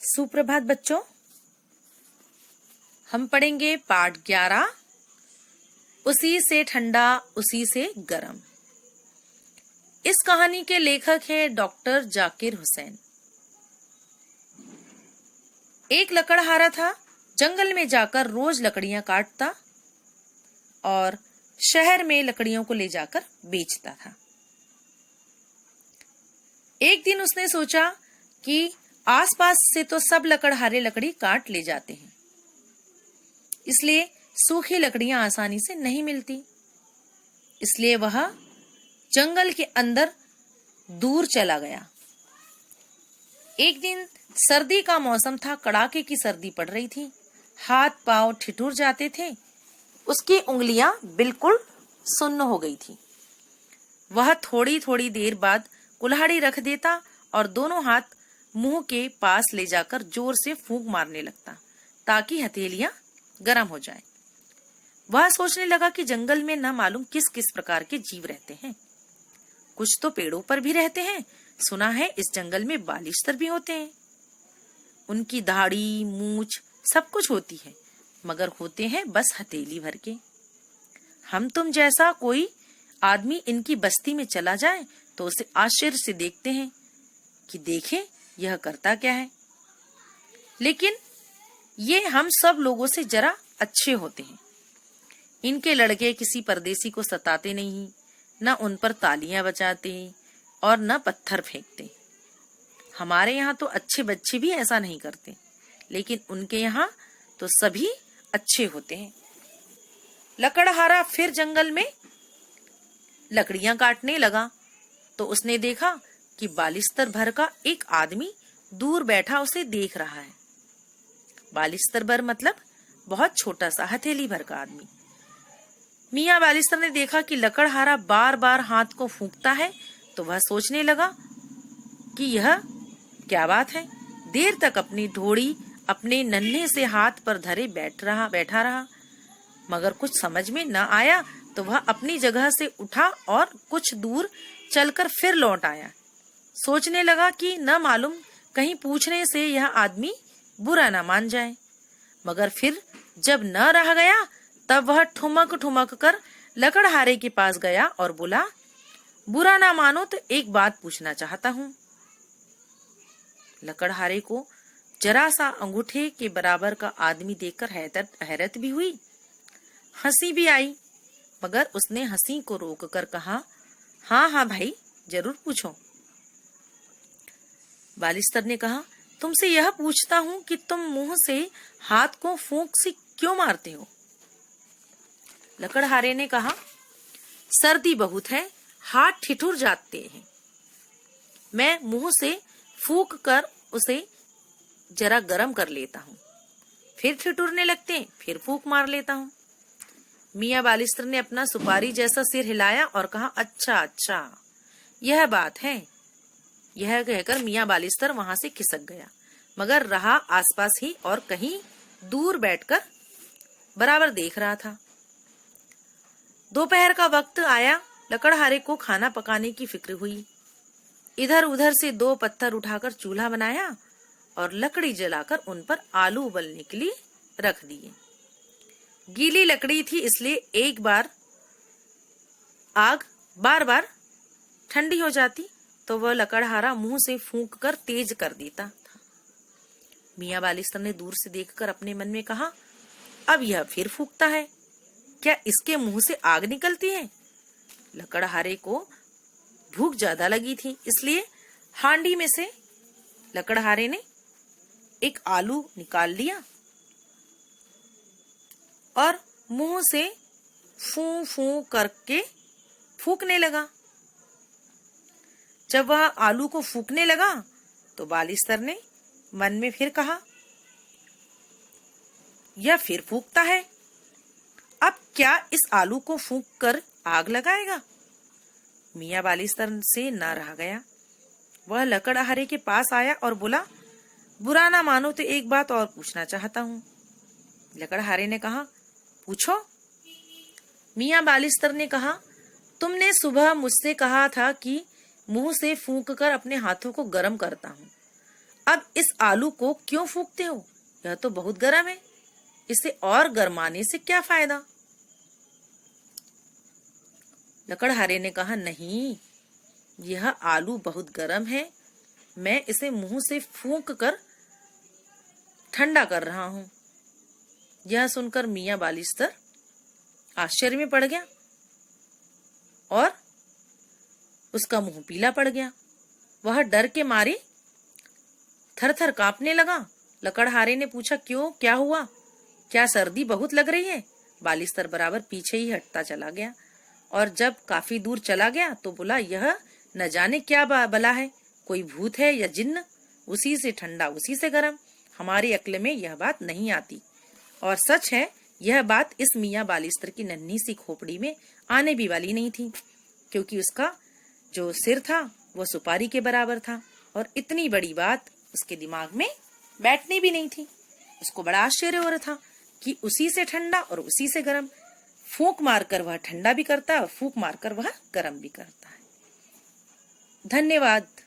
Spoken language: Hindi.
सुप्रभात बच्चों, हम पढ़ेंगे पाठ 11 उसी से ठंडा उसी से गरम। इस कहानी के लेखक हैं डॉक्टर जाकिर हुसैन। एक लकड़हारा था, जंगल में जाकर रोज लकड़ियां काटता और शहर में लकड़ियों को ले जाकर बेचता था। एक दिन उसने सोचा कि आसपास से तो सब लकड़हारे लकड़ी काट ले जाते हैं, इसलिए सूखी लकड़ियां आसानी से नहीं मिलती। इसलिए वह जंगल के अंदर दूर चला गया। एक दिन सर्दी का मौसम था, कड़ाके की सर्दी पड़ रही थी, हाथ पांव ठिठुर जाते थे, उसकी उंगलियां बिल्कुल सुन्न हो गई थी। वह थोड़ी थोड़ी देर बाद कुल्हाड़ी रख देता और दोनों हाथ मुंह के पास ले जाकर जोर से फूंक मारने लगता ताकि हथेलियां गर्म हो जाएं। वह सोचने लगा कि जंगल में न मालूम किस किस प्रकार के जीव रहते हैं। कुछ तो पेड़ों पर भी रहते हैं, सुना है इस जंगल में बालिश्तर भी होते हैं। उनकी दाढ़ी मूछ सब कुछ होती है, मगर होते हैं बस हथेली भर के। हम तुम जैसा कोई आदमी इनकी बस्ती में चला जाए तो उसे आश्चर्य से देखते हैं कि देखें यह करता क्या है। लेकिन ये हम सब लोगों से जरा अच्छे होते हैं। इनके लड़के किसी परदेसी को सताते नहीं, न उन पर तालियां बजाते और न पत्थर फेंकते। हमारे यहाँ तो अच्छे बच्चे भी ऐसा नहीं करते, लेकिन उनके यहाँ तो सभी अच्छे होते हैं। लकड़हारा फिर जंगल में लकड़ियां काटने लगा तो उसने देखा कि बालिश्तर भर का एक आदमी दूर बैठा उसे देख रहा है। बालिश्तर भर मतलब बहुत छोटा सा हथेली भर का आदमी। मियाँ बालिश्तर ने देखा कि लकड़हारा बार बार हाथ को फूंकता है तो वह सोचने लगा कि यह क्या बात है। देर तक अपनी ढोड़ी अपने नन्हे से हाथ पर धरे बैठा रहा, मगर कुछ समझ में न आया तो वह अपनी जगह से उठा और कुछ दूर चलकर फिर लौट आया। सोचने लगा कि न मालूम कहीं पूछने से यह आदमी बुरा न मान जाए, मगर फिर जब न रह गया तब वह ठुमक ठुमक कर लकड़हारे के पास गया और बोला, बुरा ना मानो तो एक बात पूछना चाहता हूँ। लकड़हारे को जरा सा अंगूठे के बराबर का आदमी देखकर हैरत भी हुई, हंसी भी आई, मगर उसने हंसी को रोककर कहा, हाँ हाँ भाई, जरूर पूछो। बालिश्तर ने कहा, तुमसे यह पूछता हूँ कि तुम मुंह से हाथ को फूंक से क्यों मारते हो? लकड़हारे ने कहा, सर्दी बहुत है, हाथ ठिठुर जाते हैं, मैं मुंह से फूंक कर उसे जरा गर्म कर लेता हूँ, फिर ठिठुरने लगते हैं, फिर फूंक मार लेता हूँ। मियाँ बालिश्तर ने अपना सुपारी जैसा सिर हिलाया और कहा, अच्छा अच्छा, यह बात है। यह कहकर मियाँ बालिश्तर वहां से खिसक गया, मगर रहा आसपास ही और कहीं दूर बैठकर बराबर देख रहा था। दोपहर का वक्त आया, लकड़हारे को खाना पकाने की फिक्र हुई। इधर उधर से 2 पत्थर उठाकर चूल्हा बनाया और लकड़ी जलाकर उन पर आलू उबलने के लिए रख दिए। गीली लकड़ी थी, इसलिए एक बार आग बार बार ठंडी हो जाती तो वह लकड़हारा मुंह से फूंक कर तेज कर देता था। मियाँ बालिश्तर ने दूर से देखकर अपने मन में कहा, अब यह फिर फूंकता है, क्या इसके मुंह से आग निकलती है? लकड़हारे को भूख ज्यादा लगी थी, इसलिए हांडी में से लकड़हारे ने एक आलू निकाल लिया और मुंह से फू फू करके फूंकने लगा। जब वह आलू को फूंकने लगा तो बालिश्तर ने मन में फिर कहा, यह फिर फूंकता है, अब क्या इस आलू को फूंक कर आग लगाएगा? मियाँ बालिश्तर से न रह गया। वह लकड़हारे के पास आया और बोला, बुरा ना मानो तो एक बात और पूछना चाहता हूँ। लकड़हारे ने कहा, पूछो। मियाँ बालिश्तर ने कहा, तुमने सुबह मुझसे कहा था कि मुंह से फूंक कर अपने हाथों को गर्म करता हूँ, अब इस आलू को क्यों फूंकते हो? यह तो बहुत गर्म है, इसे और गरमाने से क्या फायदा? लकड़हारे ने कहा, नहीं, यह आलू बहुत गर्म है, मैं इसे मुंह से फूंक कर ठंडा कर रहा हूं। यह सुनकर मियां बालिस्तर आश्चर्य में पड़ गया और उसका मुंह पीला पड़ गया। वह डर के मारे थर-थर कांपने लगा। लकड़हारे ने पूछा, क्यों, क्या हुआ? क्या सर्दी बहुत लग रही है? बालिस्तर बराबर पीछे ही हटता चला गया और जब काफी दूर चला गया तो बोला, यह न जाने क्या बला है, कोई भूत है या जिन्न, उसी से ठंडा उसी से गर्म, हमारी अक्ल में यह बात नहीं आती। और सच है, यह बात इस मियां बालिस्तर की नन्ही सी खोपड़ी में आने भी वाली नहीं थी, क्योंकि उसका जो सिर था वह सुपारी के बराबर था और इतनी बड़ी बात उसके दिमाग में बैठनी भी नहीं थी। उसको बड़ा आश्चर्य हो रहा था कि उसी से ठंडा और उसी से गर्म, फूंक मारकर वह ठंडा भी करता है और फूंक मारकर वह गर्म भी करता है। धन्यवाद।